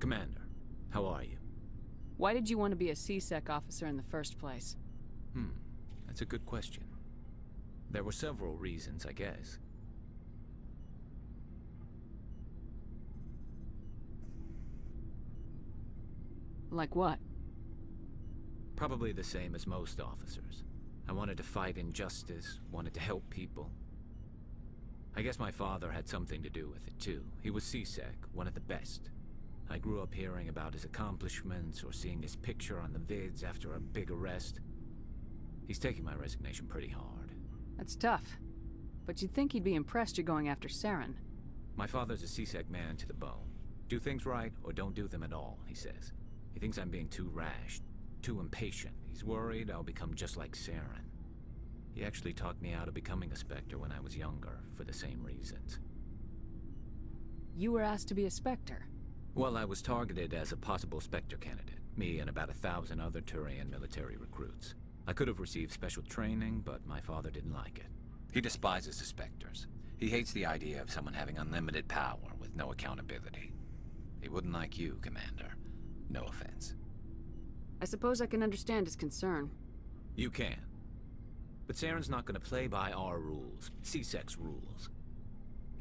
Commander, how are you? Why did you want to be a CSEC officer in the first place? That's a good question. There were several reasons, I guess. Like what? Probably the same as most officers. I wanted to fight injustice, wanted to help people. I guess my father had something to do with it too. He was CSEC, one of the best. I grew up hearing about his accomplishments or seeing his picture on the vids after a big arrest. He's taking my resignation pretty hard. That's tough. But you'd think he'd be impressed you're going after Saren. My father's a CSEC man to the bone. Do things right or don't do them at all, he says. He thinks I'm being too rash, too impatient. He's worried I'll become just like Saren. He actually talked me out of becoming a Spectre when I was younger, for the same reasons. You were asked to be a Spectre? Well, I was targeted as a possible Spectre candidate. Me and about 1,000 other Turian military recruits. I could have received special training, but my father didn't like it. He despises the Spectres. He hates the idea of someone having unlimited power with no accountability. He wouldn't like you, Commander. No offense. I suppose I can understand his concern. You can. But Saren's not going to play by our rules, CSEC's rules.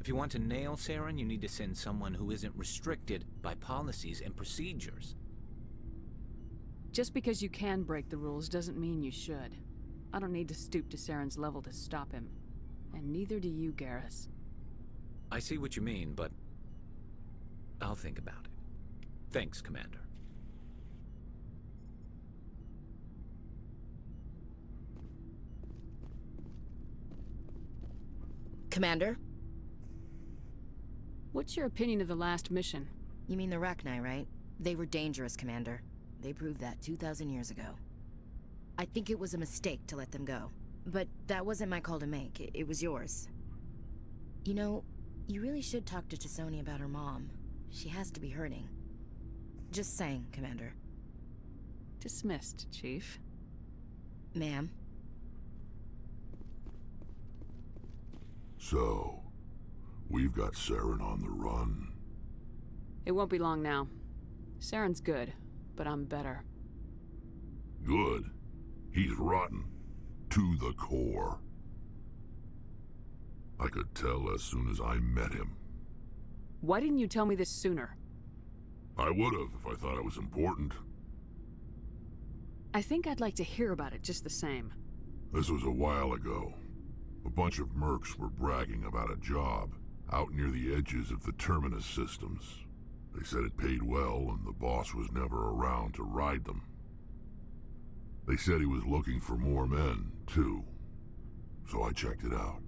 If you want to nail Saren, you need to send someone who isn't restricted by policies and procedures. Just because you can break the rules doesn't mean you should. I don't need to stoop to Saren's level to stop him. And neither do you, Garrus. I see what you mean, but I'll think about it. Thanks, Commander. Commander? What's your opinion of the last mission? You mean the Rachni, right? They were dangerous, Commander. They proved that 2,000 years ago. I think it was a mistake to let them go. But that wasn't my call to make. It was yours. You know, you really should talk to T'Soni about her mom. She has to be hurting. Just saying, Commander. Dismissed, Chief. Ma'am? So, we've got Saren on the run. It won't be long now. Saren's good, but I'm better. Good. He's rotten. To the core. I could tell as soon as I met him. Why didn't you tell me this sooner? I would've if I thought it was important. I think I'd like to hear about it just the same. This was a while ago. A bunch of mercs were bragging about a job out near the edges of the Terminus systems. They said it paid well and the boss was never around to ride them. They said he was looking for more men, too. So I checked it out.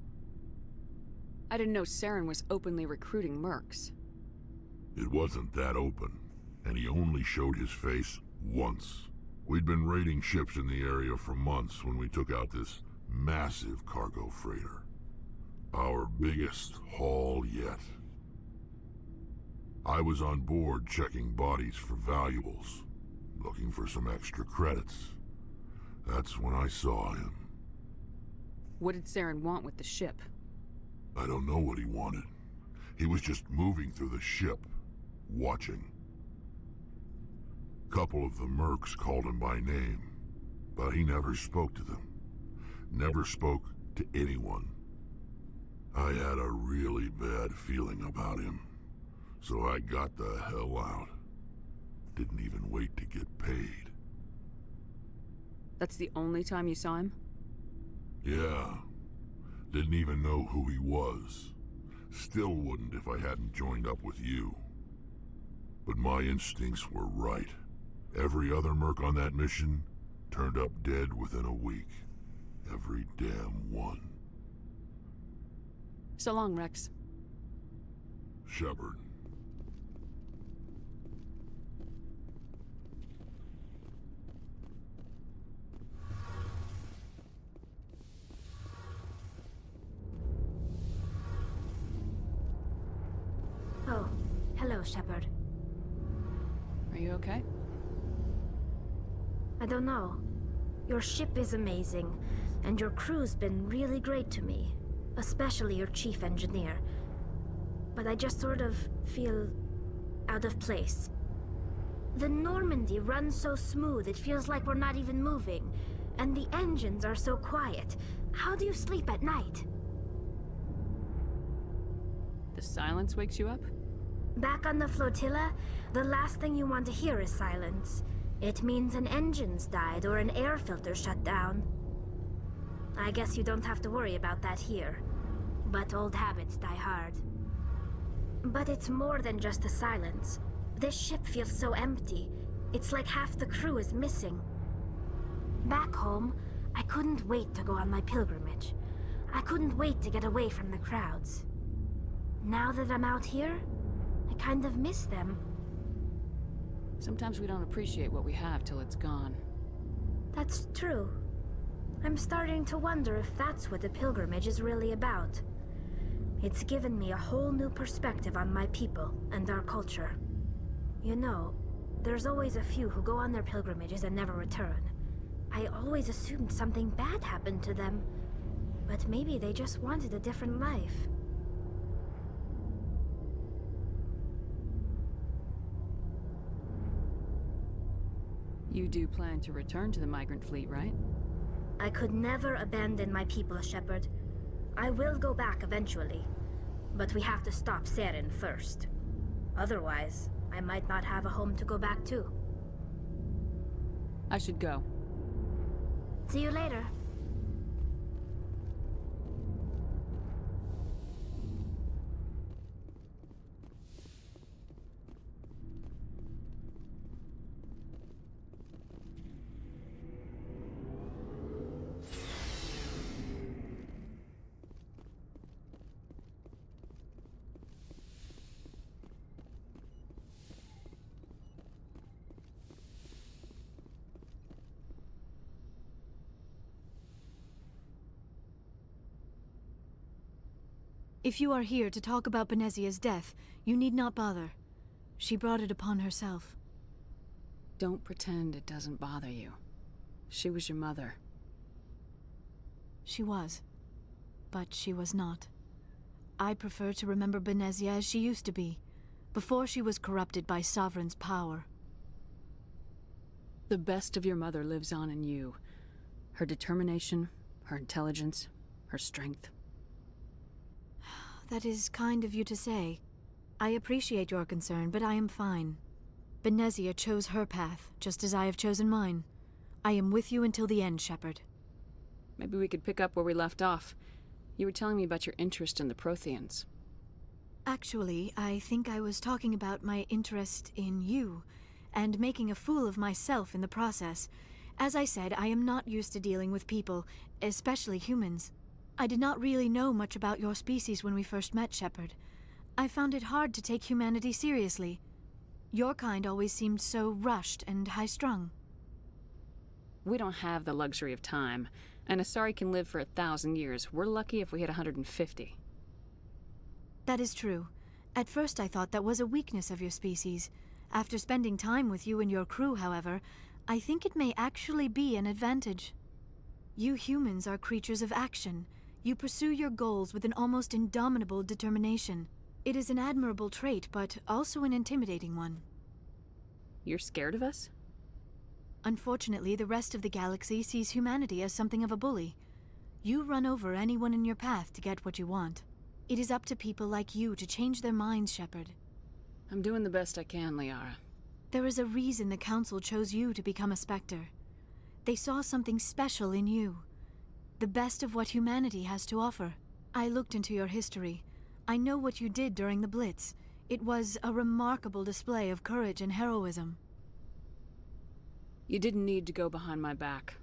I didn't know Saren was openly recruiting mercs. It wasn't that open, and he only showed his face once. We'd been raiding ships in the area for months when we took out this massive cargo freighter. Our biggest haul yet. I was on board checking bodies for valuables, looking for some extra credits. That's when I saw him. What did Saren want with the ship? I don't know what he wanted. He was just moving through the ship, watching. Couple of the mercs called him by name, but he never spoke to them. Never spoke to anyone. I had a really bad feeling about him, so I got the hell out. Didn't even wait to get paid. That's the only time you saw him? Yeah. Didn't even know who he was. Still wouldn't if I hadn't joined up with you. But my instincts were right. Every other merc on that mission turned up dead within a week. Every damn one. So long, Rex. Sheppard. Oh, hello, Sheppard. Are you okay? I don't know. Your ship is amazing, and your crew's been really great to me. Especially your chief engineer. But I just sort of feel out of place. The Normandy runs so smooth it feels like we're not even moving. And the engines are so quiet. How do you sleep at night? The silence wakes you up? Back on the flotilla, the last thing you want to hear is silence. It means an engine's died or an air filter shut down. I guess you don't have to worry about that here. But old habits die hard. But it's more than just the silence. This ship feels so empty. It's like half the crew is missing. Back home, I couldn't wait to go on my pilgrimage. I couldn't wait to get away from the crowds. Now that I'm out here, I kind of miss them. Sometimes we don't appreciate what we have till it's gone. That's true. I'm starting to wonder if that's what the pilgrimage is really about. It's given me a whole new perspective on my people and our culture. You know, there's always a few who go on their pilgrimages and never return. I always assumed something bad happened to them, but maybe they just wanted a different life. You do plan to return to the migrant fleet, right? I could never abandon my people, Sheppard. I will go back eventually, but we have to stop Saren first. Otherwise, I might not have a home to go back to. I should go. See you later. If you are here to talk about Benezia's death, you need not bother. She brought it upon herself. Don't pretend it doesn't bother you. She was your mother. She was. But she was not. I prefer to remember Benezia as she used to be, before she was corrupted by Sovereign's power. The best of your mother lives on in you. Her determination, her intelligence, her strength. That is kind of you to say. I appreciate your concern, but I am fine. Benezia chose her path, just as I have chosen mine. I am with you until the end, Sheppard. Maybe we could pick up where we left off. You were telling me about your interest in the Protheans. Actually, I think I was talking about my interest in you, and making a fool of myself in the process. As I said, I am not used to dealing with people, especially humans. I did not really know much about your species when we first met, Sheppard. I found it hard to take humanity seriously. Your kind always seemed so rushed and high-strung. We don't have the luxury of time, and Asari can live for 1,000 years. We're lucky if we hit 150. That is true. At first I thought that was a weakness of your species. After spending time with you and your crew, however, I think it may actually be an advantage. You humans are creatures of action. You pursue your goals with an almost indomitable determination. It is an admirable trait, but also an intimidating one. You're scared of us? Unfortunately, the rest of the galaxy sees humanity as something of a bully. You run over anyone in your path to get what you want. It is up to people like you to change their minds, Sheppard. I'm doing the best I can, Liara. There is a reason the Council chose you to become a Spectre. They saw something special in you. The best of what humanity has to offer. I looked into your history. I know what you did during the Blitz. It was a remarkable display of courage and heroism. You didn't need to go behind my back.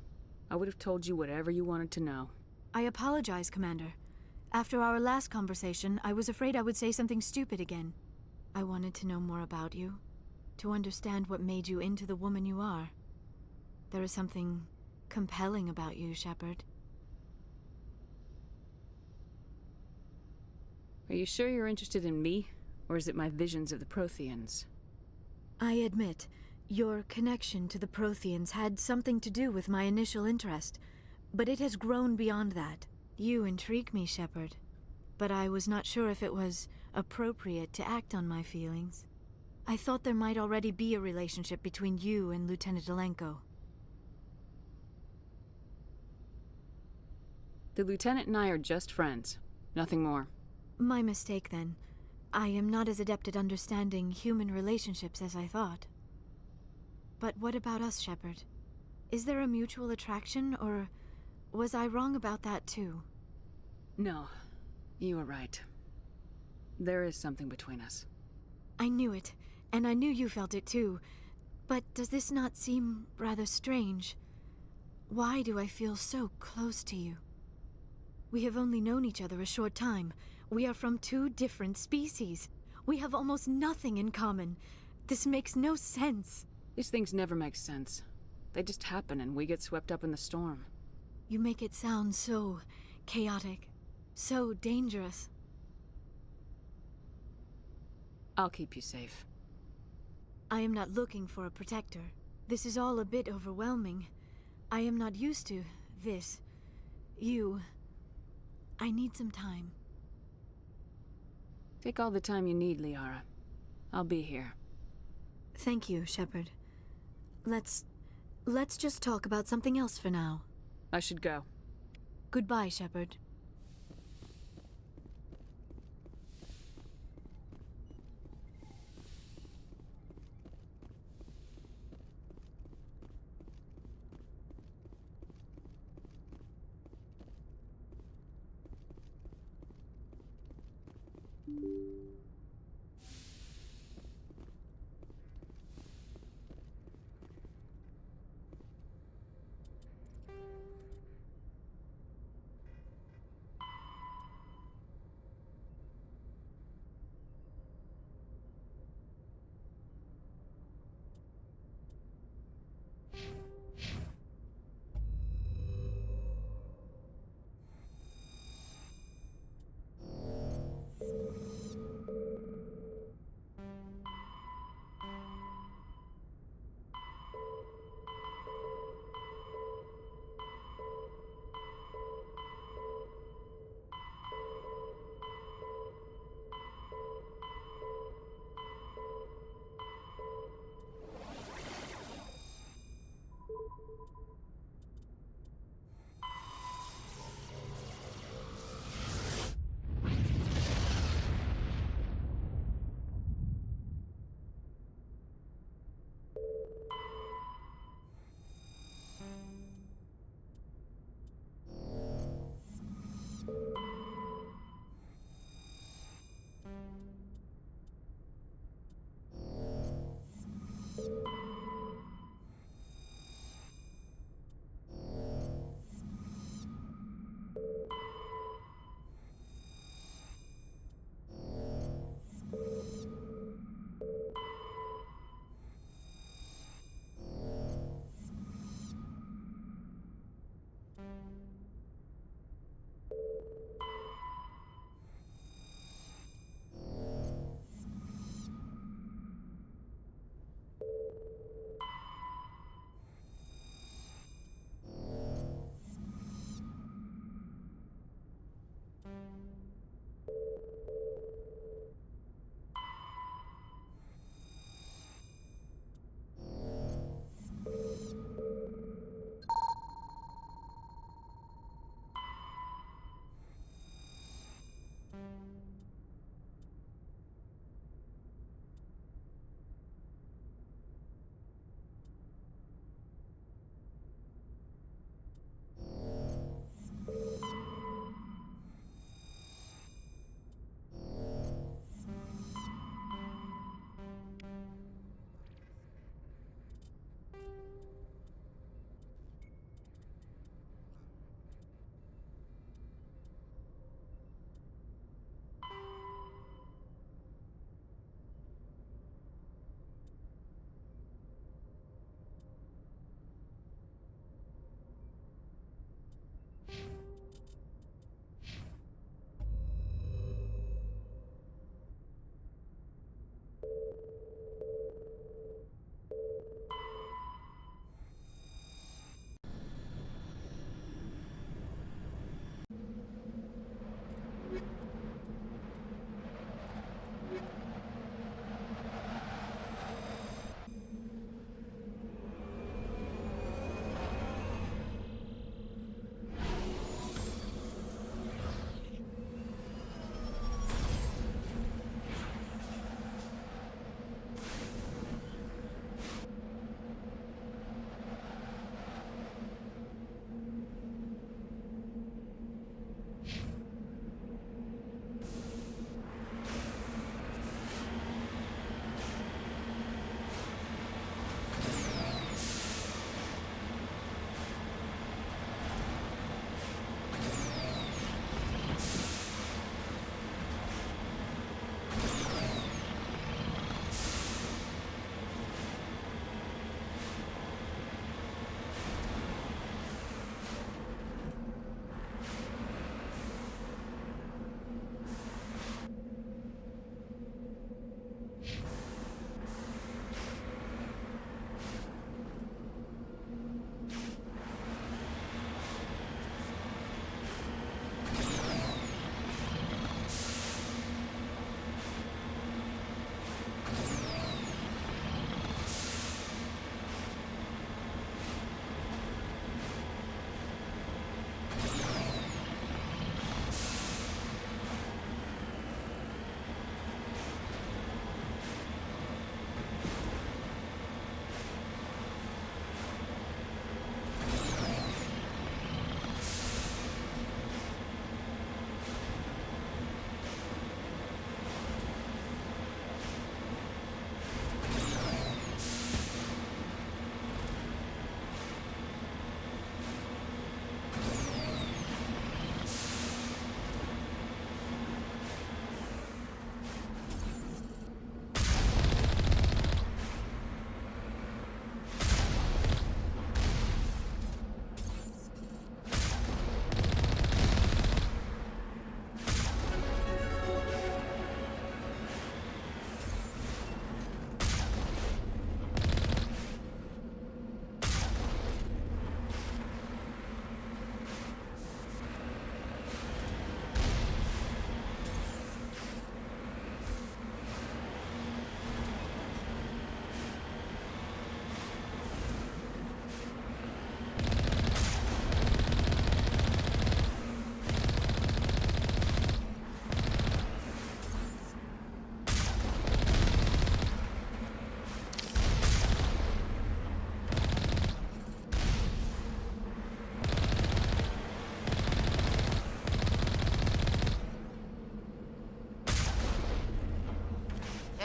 I would have told you whatever you wanted to know. I apologize, Commander. After our last conversation, I was afraid I would say something stupid again. I wanted to know more about you, to understand what made you into the woman you are. There is something compelling about you, Sheppard. Are you sure you're interested in me, or is it my visions of the Protheans? I admit, your connection to the Protheans had something to do with my initial interest, but it has grown beyond that. You intrigue me, Sheppard, but I was not sure if it was appropriate to act on my feelings. I thought there might already be a relationship between you and Lieutenant Alenko. The Lieutenant and I are just friends. Nothing more. My mistake, then. I am not as adept at understanding human relationships as I thought. But what about us, Sheppard? Is there a mutual attraction, or was I wrong about that too? No, you were right. There is something between us. I knew it, and I knew you felt it too. But does this not seem rather strange? Why do I feel so close to you? We have only known each other a short time. We are from two different species. We have almost nothing in common. This makes no sense. These things never make sense. They just happen and we get swept up in the storm. You make it sound so chaotic, so dangerous. I'll keep you safe. I am not looking for a protector. This is all a bit overwhelming. I am not used to this. You. I need some time. Take all the time you need, Liara. I'll be here. Thank you, Sheppard. Let's just talk about something else for now. I should go. Goodbye, Sheppard.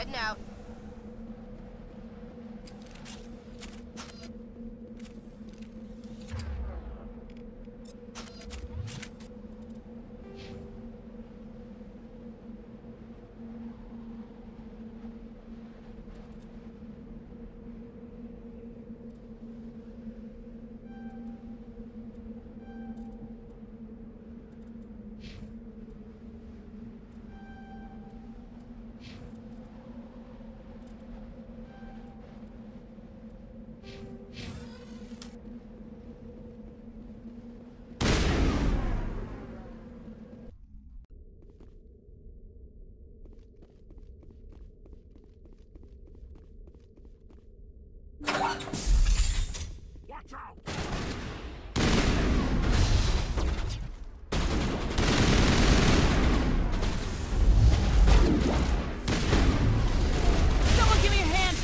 heading out. Watch out! Someone give me a hand!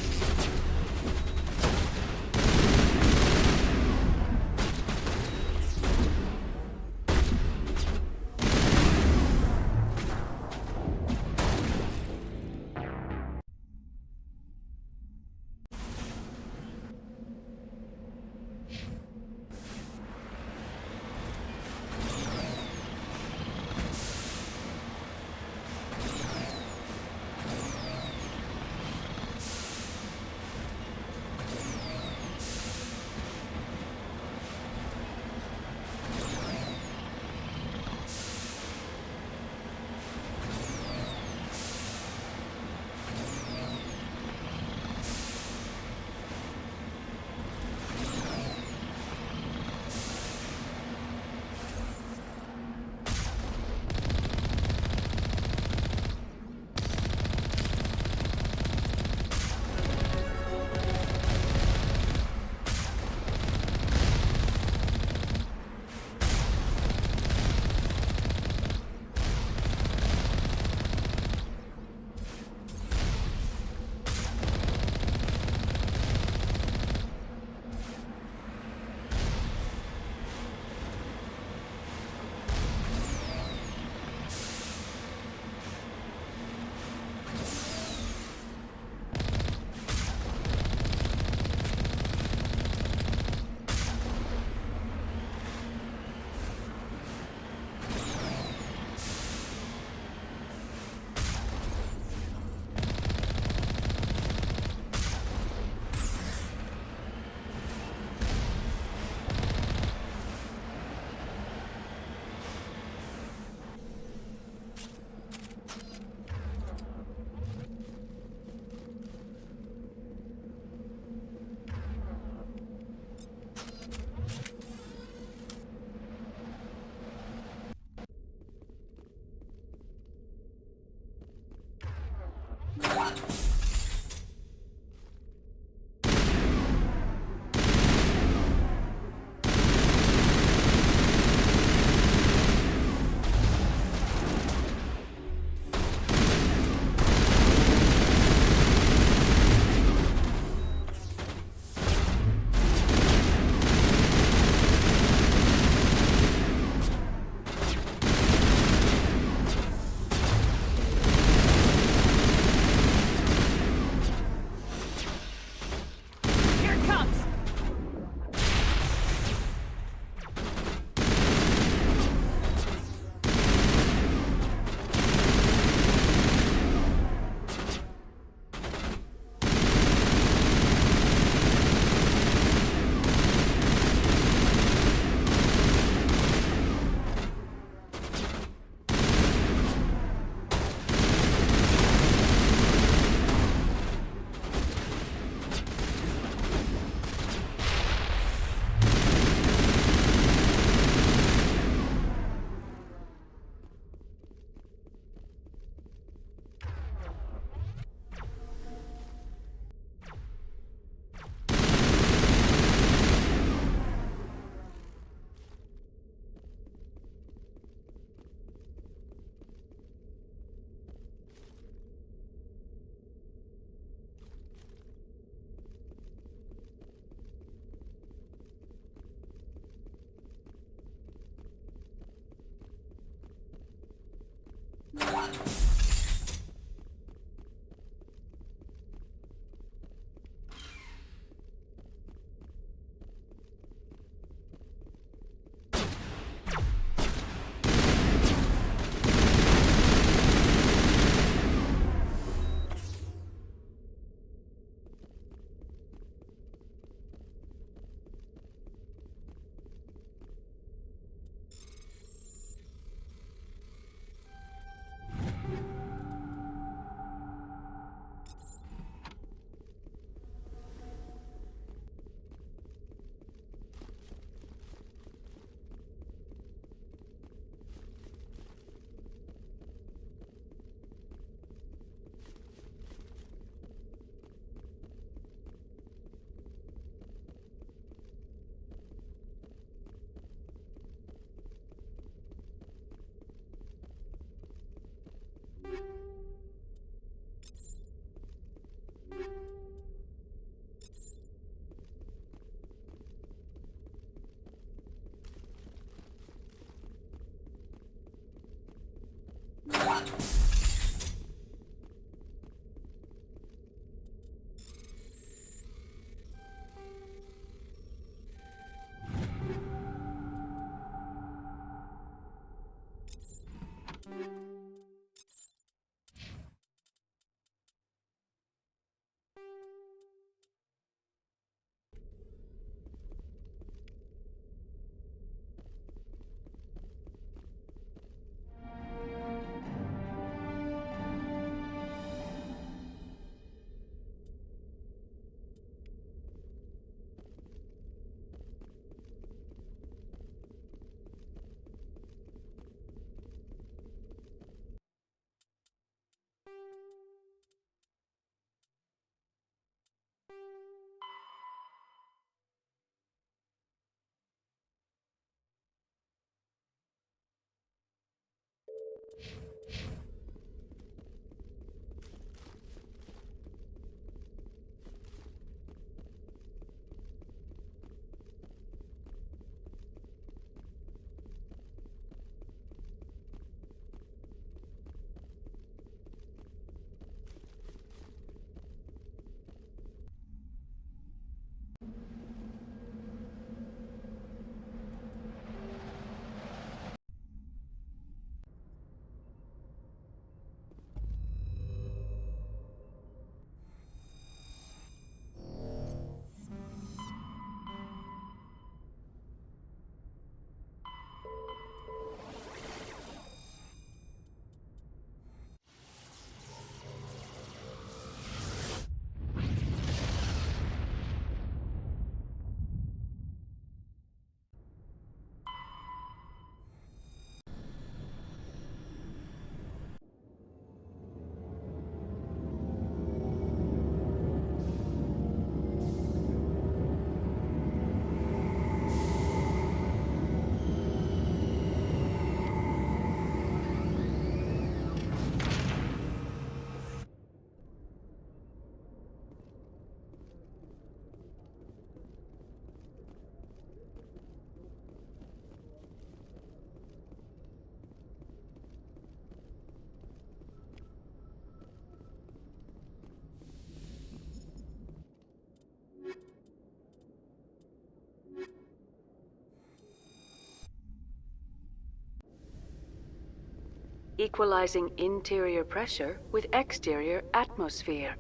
Equalizing interior pressure with exterior atmosphere.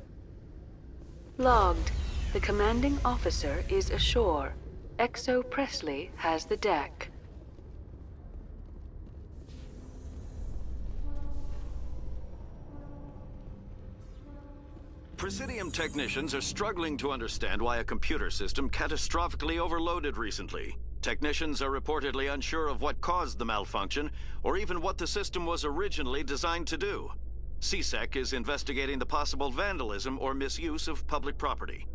Logged. The commanding officer is ashore. XO Presley has the deck. Presidium technicians are struggling to understand why a computer system catastrophically overloaded recently. Technicians are reportedly unsure of what caused the malfunction, or even what the system was originally designed to do. CSEC is investigating the possible vandalism or misuse of public property.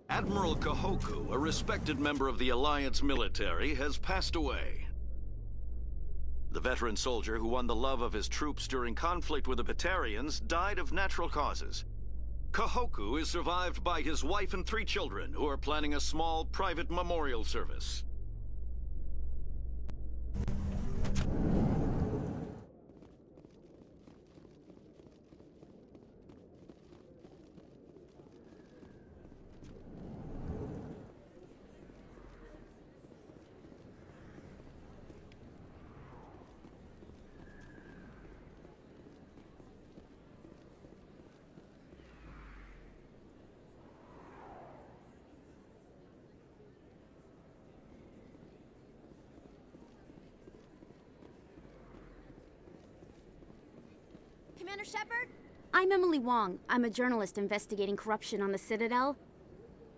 Admiral Kahoku, a respected member of the Alliance military, has passed away. The veteran soldier who won the love of his troops during conflict with the Batarians died of natural causes. Kahoku is survived by his wife and 3 children, who are planning a small private memorial service. Commander Sheppard? I'm Emily Wong. I'm a journalist investigating corruption on the Citadel.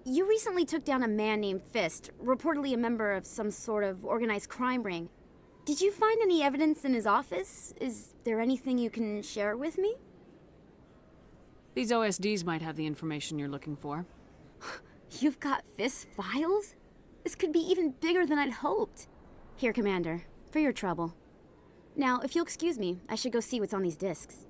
You recently took down a man named Fist, reportedly a member of some sort of organized crime ring. Did you find any evidence in his office? Is there anything you can share with me? These OSDs might have the information you're looking for. You've got Fist's files? This could be even bigger than I'd hoped. Here, Commander, for your trouble. Now, if you'll excuse me, I should go see what's on these discs.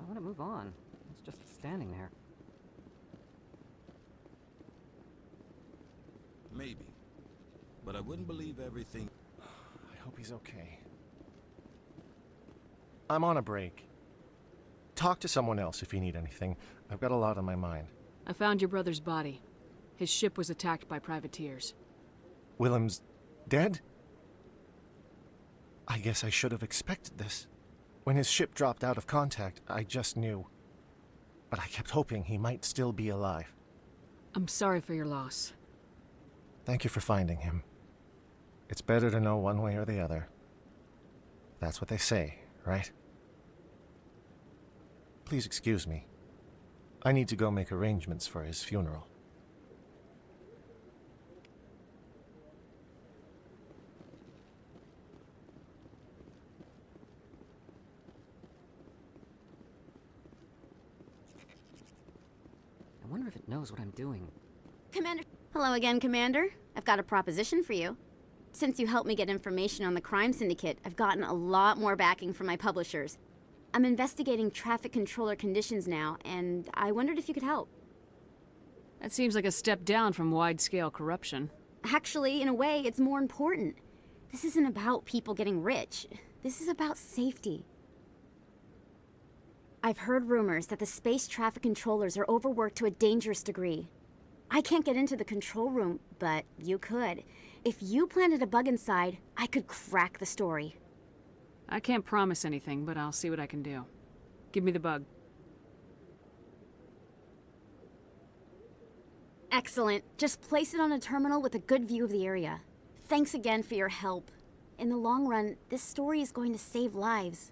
Why would it move on? It's just standing there. Maybe. But I wouldn't believe everything. I hope he's okay. I'm on a break. Talk to someone else if you need anything. I've got a lot on my mind. I found your brother's body. His ship was attacked by privateers. Willem's dead? I guess I should have expected this. When his ship dropped out of contact, I just knew. But I kept hoping he might still be alive. I'm sorry for your loss. Thank you for finding him. It's better to know one way or the other. That's what they say, right? Please excuse me. I need to go make arrangements for his funeral. I wonder if it knows what I'm doing. Commander. Hello again, Commander. I've got a proposition for you. Since you helped me get information on the crime syndicate, I've gotten a lot more backing from my publishers. I'm investigating traffic controller conditions now, and I wondered if you could help. That seems like a step down from wide-scale corruption. Actually, in a way, it's more important. This isn't about people getting rich. This is about safety. I've heard rumors that the space traffic controllers are overworked to a dangerous degree. I can't get into the control room, but you could. If you planted a bug inside, I could crack the story. I can't promise anything, but I'll see what I can do. Give me the bug. Excellent. Just place it on a terminal with a good view of the area. Thanks again for your help. In the long run, this story is going to save lives.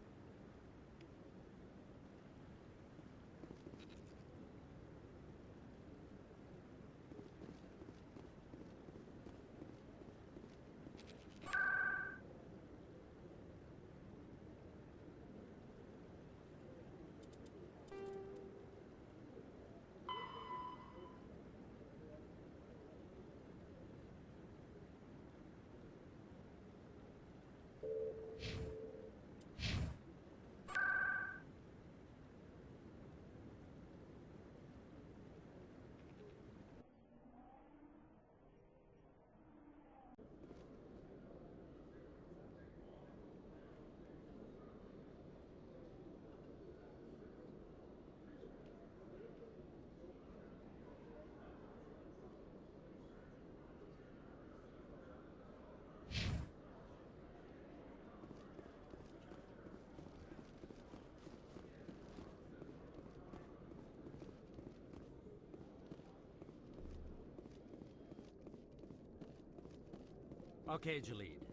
Okay, Jalid.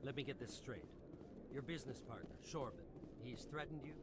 Let me get this straight. Your business partner, Sheppard, he's threatened you?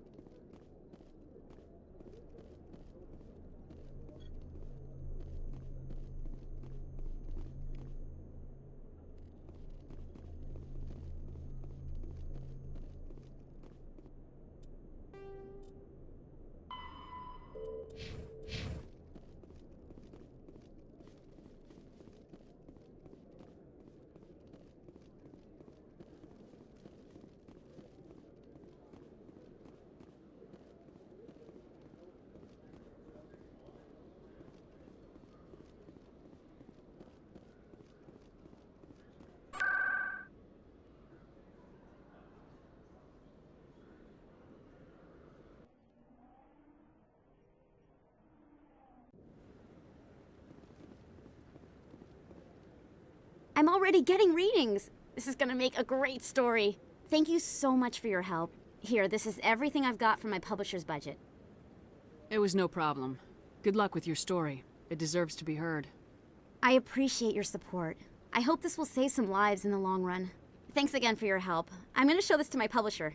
I'm already getting readings. This is gonna make a great story. Thank you so much for your help. Here, this is everything I've got from my publisher's budget. It was no problem. Good luck with your story. It deserves to be heard. I appreciate your support. I hope this will save some lives in the long run. Thanks again for your help. I'm gonna show this to my publisher.